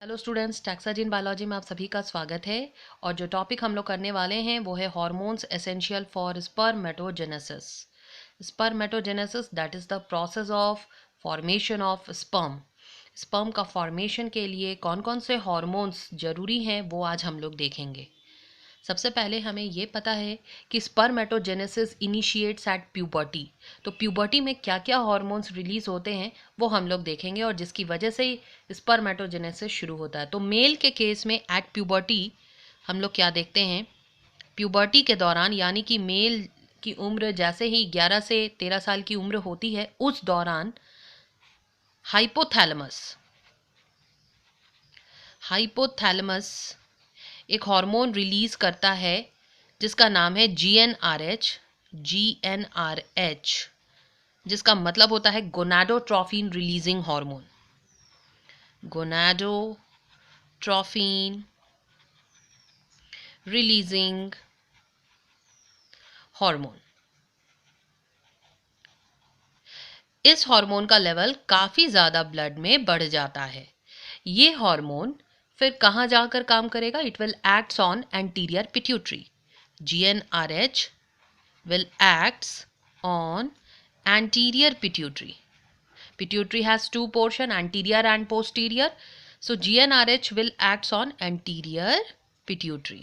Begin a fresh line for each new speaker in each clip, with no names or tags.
Hello students, टैक्साजीन biology में आप सभी का स्वागत है। और जो टॉपिक हम लोग करने वाले हैं वो है hormones essential for spermatogenesis. Spermatogenesis that is the process of formation of sperm. Sperm का फॉर्मेशन के लिए कौन कौन से हार्मोन्स ज़रूरी हैं वो आज हम लोग देखेंगे। सबसे पहले हमें ये पता है कि स्पर्मेटोजेनेसिस इनिशिएट्स एट प्यूबर्टी। तो प्यूबर्टी में क्या क्या हार्मोन्स रिलीज होते हैं वो हम लोग देखेंगे और जिसकी वजह से स्पर्मेटोजेनेसिस शुरू होता है। तो मेल के केस में एट प्यूबर्टी हम लोग क्या देखते हैं, प्यूबर्टी के दौरान यानी कि मेल की उम्र जैसे ही 11 से 13 साल की उम्र होती है उस दौरान हाइपोथैलेमस हाइपोथैलेमस एक हार्मोन रिलीज करता है जिसका नाम है GnRH, जिसका मतलब होता है gonadotrophin releasing hormone. Gonadotrophin releasing hormone. इस हार्मोन का लेवल काफ़ी ज़्यादा ब्लड में बढ़ जाता है। ये हार्मोन फिर कहाँ जाकर काम करेगा? It will acts on anterior pituitary. GnRH will acts on anterior pituitary. Pituitary has two portion, anterior and posterior. So GnRH will acts on anterior pituitary.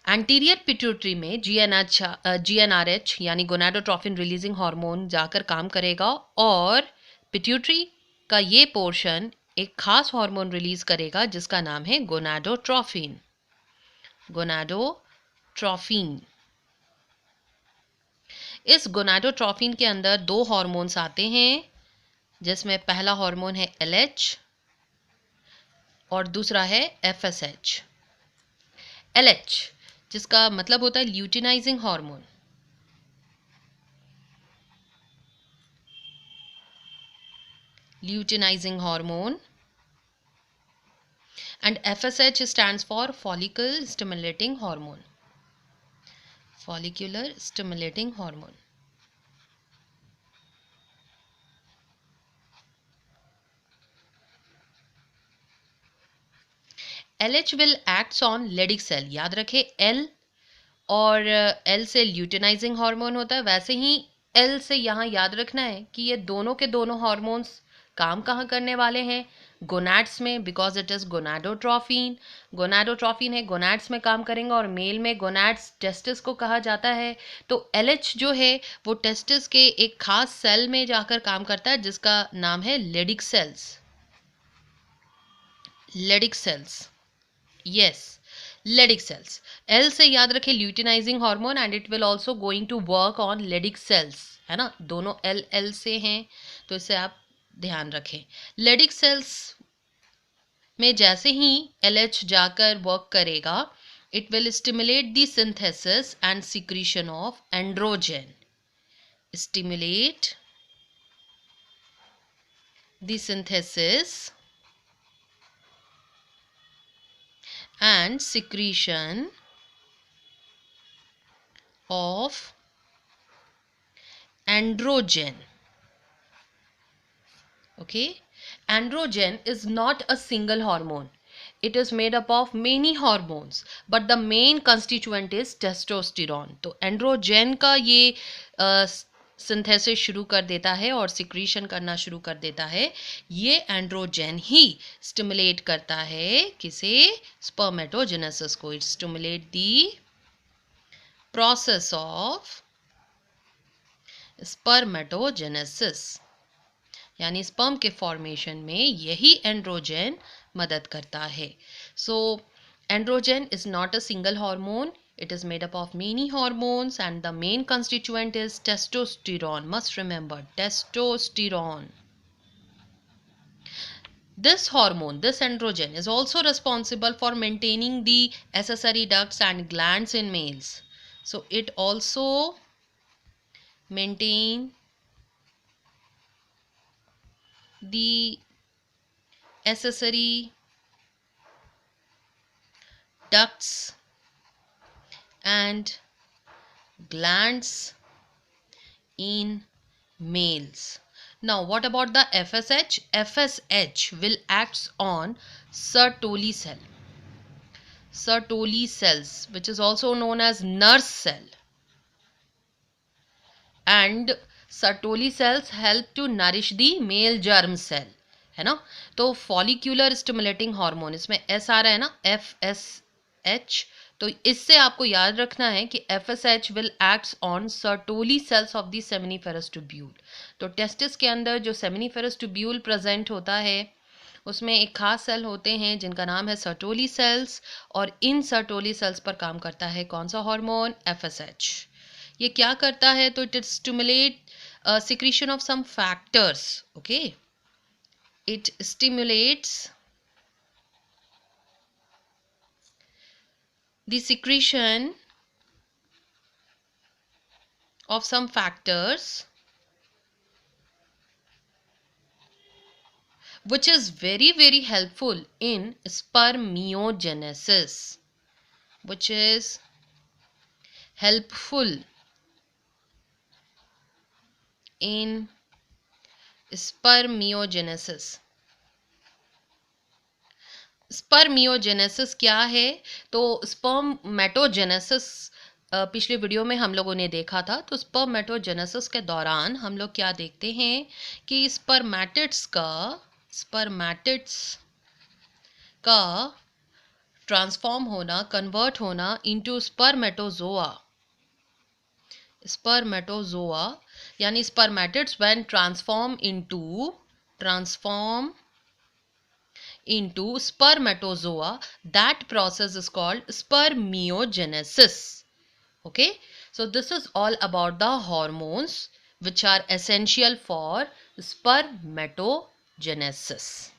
Anterior pituitary में GnRH यानी गोनाडोट्रोफिन रिलीजिंग हार्मोन जाकर काम करेगा और pituitary का ये portion एक खास हार्मोन रिलीज करेगा जिसका नाम है गोनाडोट्रोफिन। गोनाडोट्रोफिन। इस गोनाडोट्रोफिन के अंदर दो हार्मोन्स आते हैं जिसमें पहला हार्मोन है LH और दूसरा है FSH। LH जिसका मतलब होता है luteinizing hormone. Luteinizing hormone and FSH stands for follicle stimulating hormone। follicular stimulating hormone। LH will acts on Leydig cell। याद रखें L और L से ल्यूटिनाइजिंग हार्मोन होता है, वैसे ही L से यहाँ याद रखना है कि ये दोनों के दोनों हार्मोन्स काम कहाँ करने वाले हैं? गोनाड्स में, because it is gonadotrophin. Gonadotrophin है, गोनाड्स में काम करेंगे और मेल में गोनाड्स टेस्टिस को कहा जाता है। तो LH जो है वो टेस्टिस के एक खास सेल में जाकर काम करता है जिसका नाम है Leydig cells. Leydig cells, yes, Leydig cells. L से याद रखें luteinising hormone and it will also going to work on Leydig cells, है ना, दोनों L से हैं तो इसे आप ध्यान रखें। लेडिक सेल्स में जैसे ही LH जाकर वर्क करेगा it will stimulate the synthesis and secretion of androgen. Stimulate the synthesis and secretion of androgen। Okay, androgen is not a single hormone, it is made up of many hormones but the main constituent is testosterone। तो androgen का ये synthesis शुरू कर देता है और secretion करना शुरू कर देता है। ये एंड्रोजन ही स्टिमुलेट करता है किसे? स्पर्मेटोजेनेसिस को। It stimulate the process of spermatogenesis, यानी स्पर्म के फॉर्मेशन में यही एंड्रोजन मदद करता है। So androgen is not a single hormone, it is made up of many hormones and the main constituent is testosterone। Must remember testosterone। This hormone, this androgen is also responsible for maintaining the accessory ducts and glands in males। So it also maintain the accessory ducts and glands in males। Now, what about the FSH? FSH will act on Sertoli cell. Sertoli cells, which is also known as nurse cell. And Sertoli cells help to nourish the male germ cell, है ना. तो follicular stimulating hormone, इसमें S आ रहा है ना, FSH. तो इससे आपको याद रखना है कि FSH will acts on Sertoli cells of the seminiferous tubule. तो टेस्टिस के अंदर जो सेमिनिफेरस ट्यूब्यूल प्रेजेंट होता है उसमें एक खास सेल होते हैं जिनका नाम है सर्टोली सेल्स, और इन सर्टोली सेल्स पर काम करता है कौन सा हार्मोन? FSH. ये क्या करता है? तो it stimulate secretion of some factors. Okay, it stimulates the secretion of some factors which is very helpful in spermiogenesis, which is helpful in spermiogenesis. Spermiogenesis क्या है? तो स्पर्मेटोजेनेसिस पिछले वीडियो में हम लोगों ने देखा था. तो स्पर्मेटोजेनेसिस के दौरान हम लोग क्या देखते हैं कि स्पर्मेटिड्स का ट्रांसफॉर्म होना, कन्वर्ट होना इनटू स्पर्मेटोजोआ, यानी spermatids when transform into spermatozoa, that process is called spermiogenesis. Okay, so this is all about the hormones which are essential for spermatogenesis.